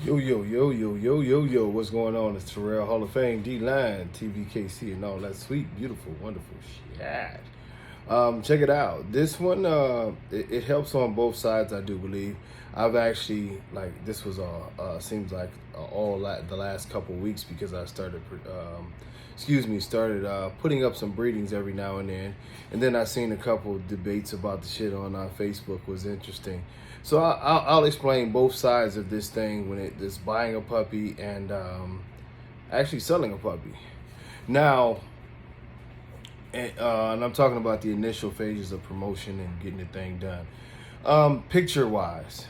Yo, what's going on? It's Terrell, Hall of Fame, D-Line, tbkc, and all that sweet, beautiful, wonderful shit. Check it out. This one, it helps on both sides, I do believe. I've actually, like, this was seems like the last couple weeks because I started, putting up some breedings every now and then I seen a couple debates about the shit on Facebook. Was interesting. So I'll explain both sides of this thing when it's buying a puppy and actually selling a puppy. Now, and I'm talking about the initial phases of promotion and getting the thing done. Picture wise,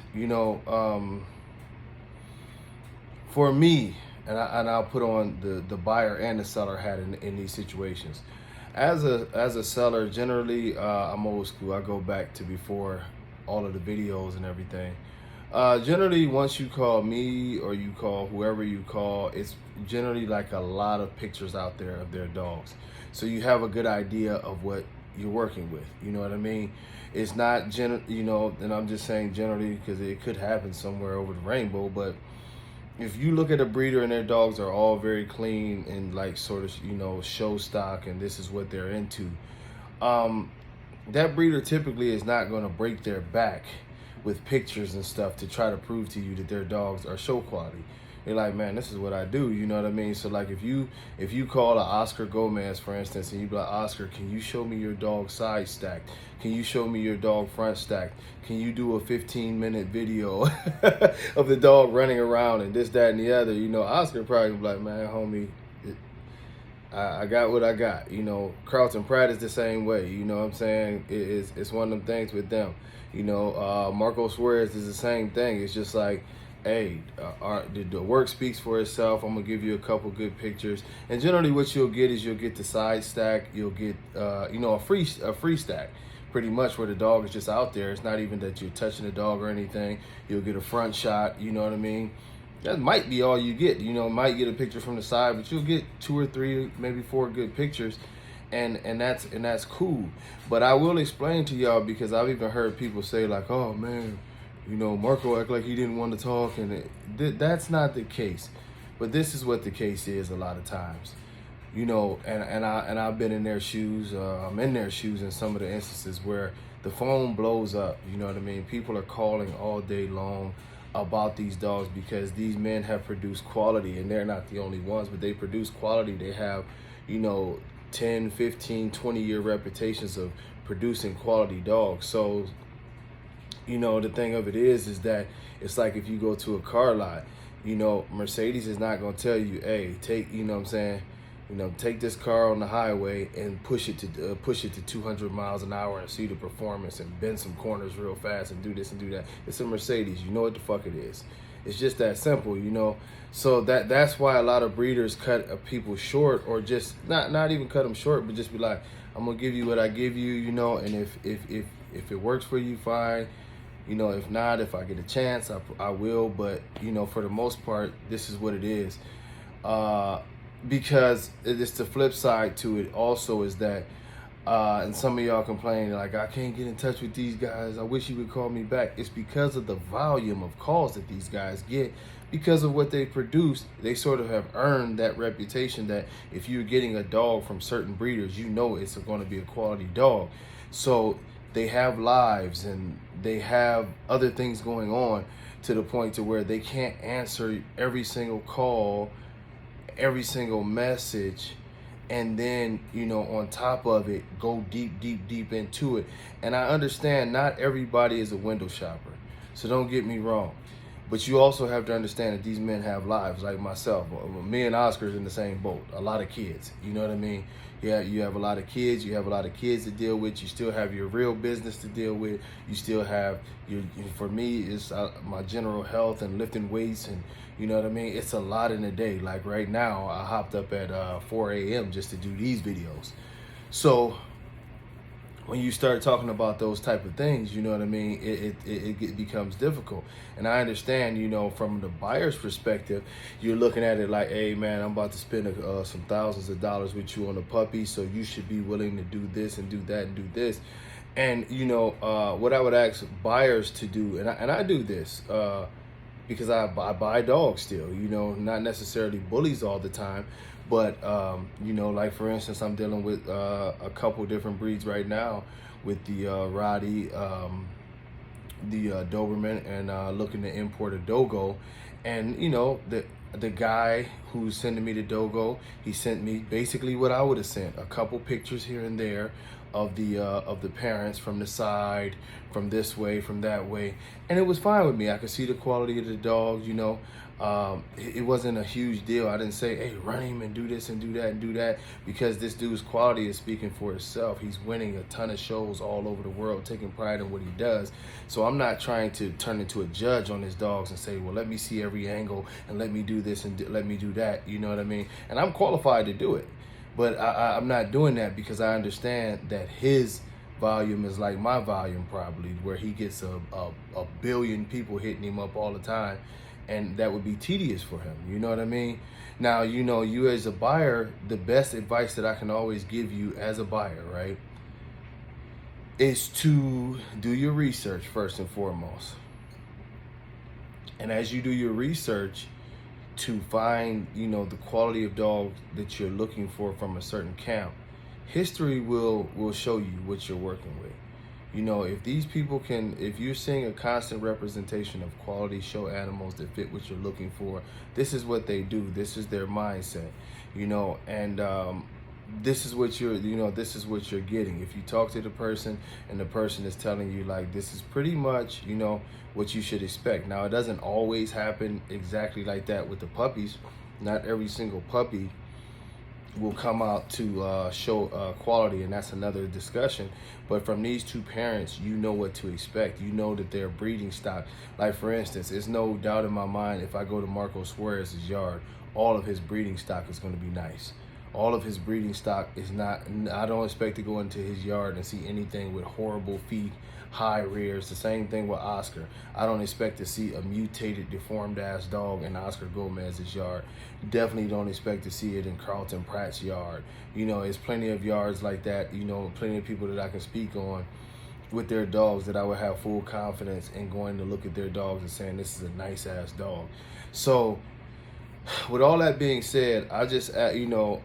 for me, and I'll put on the buyer and the seller hat in these situations. As a seller, generally, I'm old school. I go back to before all of the videos and everything. Generally, once you call me or you call whoever you call, it's generally like a lot of pictures out there of their dogs. So you have a good idea of what you're working with. You know what I mean? It's not and I'm just saying generally because it could happen somewhere over the rainbow, but if you look at a breeder and their dogs are all very clean and like sort of, show stock and this is what they're into, that breeder typically is not going to break their back with pictures and stuff to try to prove to you that their dogs are show quality. They're like, man, this is what I do, you know what I mean? So like if you call a Oscar Gomez, for instance, and you be like, Oscar, can you show me your dog side stacked? Can you show me your dog front stacked? Can you do a 15-minute video of the dog running around and this, that, and the other? Oscar probably be like, man, homie, I got what I got. Carlton Pratt is the same way. You know what I'm saying? It's one of them things with them. Marco Suarez is the same thing. It's just like, hey, the work speaks for itself. I'm gonna give you a couple good pictures, and generally what you'll get is you'll get the side stack. You'll get a free stack, pretty much where the dog is just out there. It's not even that you're touching the dog or anything. You'll get a front shot. You know what I mean? That might be all you get. Might get a picture from the side, but you'll get 2 or 3, maybe 4 good pictures. And that's cool. But I will explain to y'all, because I've even heard people say like, oh man, Marco act like he didn't want to talk, and that's not the case. But this is what the case is a lot of times. And I've been in their shoes. I'm in their shoes in some of the instances where the phone blows up. You know what I mean? People are calling all day long about these dogs because these men have produced quality, and they're not the only ones, but they produce quality. They have, 10, 15, 20-year reputations of producing quality dogs. So, the thing of it is that it's like if you go to a car lot, Mercedes is not going to tell you, hey, take, take this car on the highway and push it to 200 miles an hour and see the performance and bend some corners real fast and do this and do that. It's a Mercedes. You know what the fuck it is. It's just that simple, So that's why a lot of breeders cut people short, or just not even cut them short, but just be like, I'm gonna give you what I give you, and if it works for you, fine. If not, if I get a chance, I will. But for the most part, this is what it is. Because it's the flip side to it also is that, and some of y'all complain like, I can't get in touch with these guys. I wish you would call me back. It's because of the volume of calls that these guys get, because of what they produce. They sort of have earned that reputation that if you're getting a dog from certain breeders, it's going to be a quality dog. So they have lives and they have other things going on to the point to where they can't answer every single call, every single message, and then on top of it go deep into it. And I understand not everybody is a window shopper, so don't get me wrong, but you also have to understand that these men have lives like myself. Me and Oscar's in the same boat. A lot of kids, you know what I mean? Yeah, you have a lot of kids. You have a lot of kids to deal with. You still have your real business to deal with. You still have for me, it's my general health and lifting weights, and you know what I mean? It's a lot in a day. Like right now, I hopped up at 4 a.m. just to do these videos. So when you start talking about those type of things, you know what I mean, it becomes difficult. And I understand, from the buyer's perspective, you're looking at it like, hey man, I'm about to spend some thousands of dollars with you on a puppy, so you should be willing to do this and do that and do this. And what I would ask buyers to do, and I do this, because I buy dogs still, you know, not necessarily bullies all the time, but you know, like for instance, I'm dealing with a couple different breeds right now with the Roddy, the Doberman, and looking to import a Dogo. And you know, the guy who's sending me the Dogo, he sent me basically what I would have sent, a couple pictures here and there of the parents from the side, from this way, from that way, and it was fine with me. I could see the quality of the dog, you know. It wasn't a huge deal. I didn't say, hey, run him and do this and do that and do that, because this dude's quality is speaking for itself. He's winning a ton of shows all over the world, taking pride in what he does. So I'm not trying to turn into a judge on his dogs and say, well, let me see every angle and let me do this and let me do that. You know what I mean? And I'm qualified to do it. But I'm not doing that because I understand that his volume is like my volume, probably, where he gets a billion people hitting him up all the time, and that would be tedious for him. You know what I mean? Now, you know, you as a buyer, the best advice that I can always give you as a buyer, right, is to do your research first and foremost. And as you do your research, to find, you know, the quality of dog that you're looking for from a certain camp, history will show you what you're working with. You know, if these people can, if you're seeing a constant representation of quality show animals that fit what you're looking for, this is what they do. This is their mindset, you know, and this is what you're, you know, this is what you're getting. If you talk to the person and the person is telling you like, this is pretty much, you know, what you should expect. Now, it doesn't always happen exactly like that with the puppies. Not every single puppy will come out to show quality, and that's another discussion. But from these two parents, you know what to expect. You know that they're breeding stock. Like for instance, there's no doubt in my mind, if I go to Marco Suarez's yard, all of his breeding stock is going to be nice. All of his breeding stock is not, I don't expect to go into his yard and see anything with horrible feet, high rears. The same thing with Oscar. I don't expect to see a mutated, deformed ass dog in Oscar Gomez's yard. Definitely don't expect to see it in Carlton Pratt's yard. You know, there's plenty of yards like that, you know, plenty of people that I can speak on with their dogs that I would have full confidence in going to look at their dogs and saying, this is a nice ass dog. So, with all that being said, I just, you know,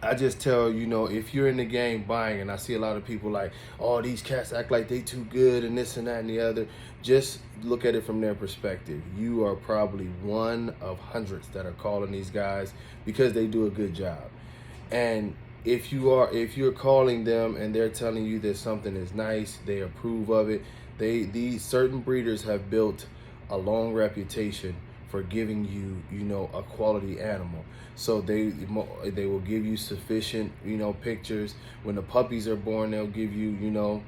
I just tell, you know, if you're in the game buying, and I see a lot of people like, oh, these cats act like they too good and this and that and the other, just look at it from their perspective. You are probably one of hundreds that are calling these guys because they do a good job. And if you're calling them and they're telling you that something is nice, they approve of it, these certain breeders have built a long reputation for giving you, you know, a quality animal. So they will give you sufficient, you know, pictures. When the puppies are born, they'll give you, you know,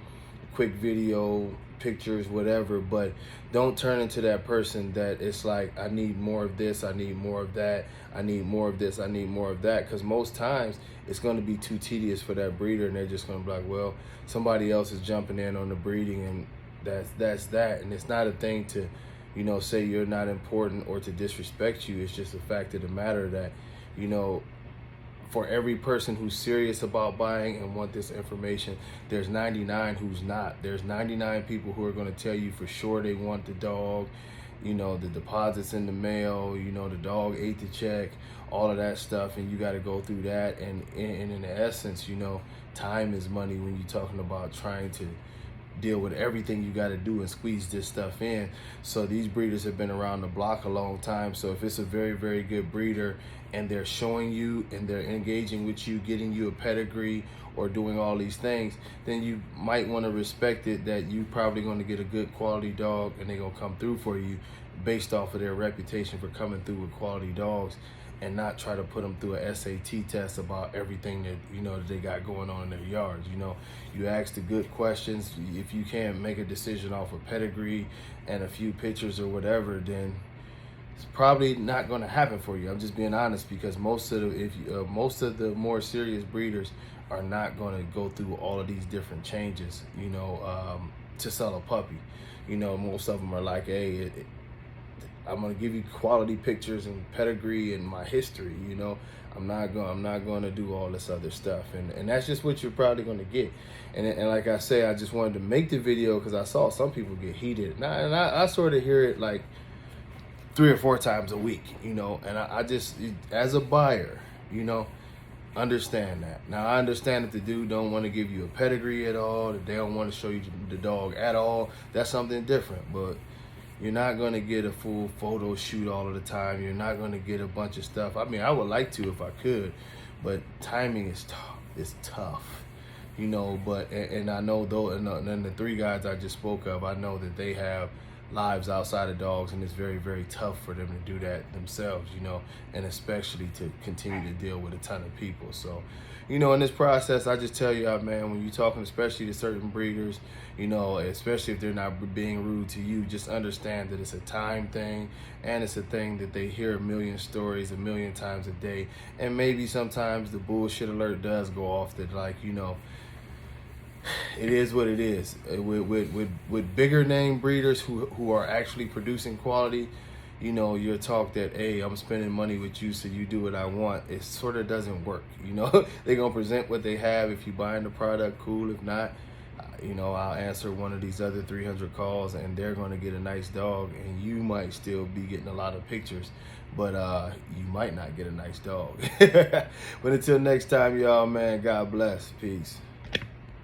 quick video, pictures, whatever. But don't turn into that person that it's like, I need more of this, I need more of that, I need more of this, I need more of that. Because most times it's going to be too tedious for that breeder, and they're just going to be like, well, somebody else is jumping in on the breeding, and that's that. And it's not a thing to, you know, say you're not important or to disrespect you. It's just a fact of the matter that, you know, for every person who's serious about buying and want this information, there's 99 who's not. There's 99 people who are going to tell you for sure they want the dog, you know, the deposits in the mail, you know, the dog ate the check, all of that stuff, and you got to go through that. And in essence, you know, time is money when you're talking about trying to deal with everything you got to do and squeeze this stuff in. So these breeders have been around the block a long time. So if it's a very, very good breeder and they're showing you and they're engaging with you, getting you a pedigree or doing all these things, then you might want to respect it that you probably going to get a good quality dog, and they're going to come through for you based off of their reputation for coming through with quality dogs, and not try to put them through a SAT test about everything that, you know, that they got going on in their yards. You know, you ask the good questions. If you can't make a decision off of pedigree and a few pictures or whatever, then it's probably not going to happen for you. I'm just being honest, because most of the more serious breeders are not going to go through all of these different changes, you know, to sell a puppy. You know, most of them are like, hey, I'm gonna give you quality pictures and pedigree and my history. You know, I'm not going to do all this other stuff, and that's just what you're probably going to get. And like I say, I just wanted to make the video because I saw some people get heated, and I sort of hear it like 3 or 4 times a week, you know. And I just, as a buyer, you know, understand that. Now I understand that the dude don't want to give you a pedigree at all, that they don't want to show you the dog at all. That's something different, but you're not going to get a full photo shoot all of the time. You're not going to get a bunch of stuff. I mean, I would like to if I could, but timing is tough. It's tough, you know. But and I know though, and the 3 guys I just spoke of, I know that they have lives outside of dogs, and it's very, very tough for them to do that themselves, you know, and especially to continue to deal with a ton of people. So, you know, in this process, I just tell you, man, when you're talking especially to certain breeders, you know, especially if they're not being rude to you, just understand that it's a time thing, and it's a thing that they hear a million stories a million times a day, and maybe sometimes the bullshit alert does go off that, like, you know, it is what it is. With bigger name breeders who are actually producing quality, you know, your talk that, hey, I'm spending money with you so you do what I want, it sort of doesn't work, you know. They're gonna present what they have. If you buying the product, cool. If not, you know, I'll answer one of these other 300 calls and they're gonna get a nice dog, and you might still be getting a lot of pictures, but you might not get a nice dog. But until next time, y'all, man, God bless. Peace.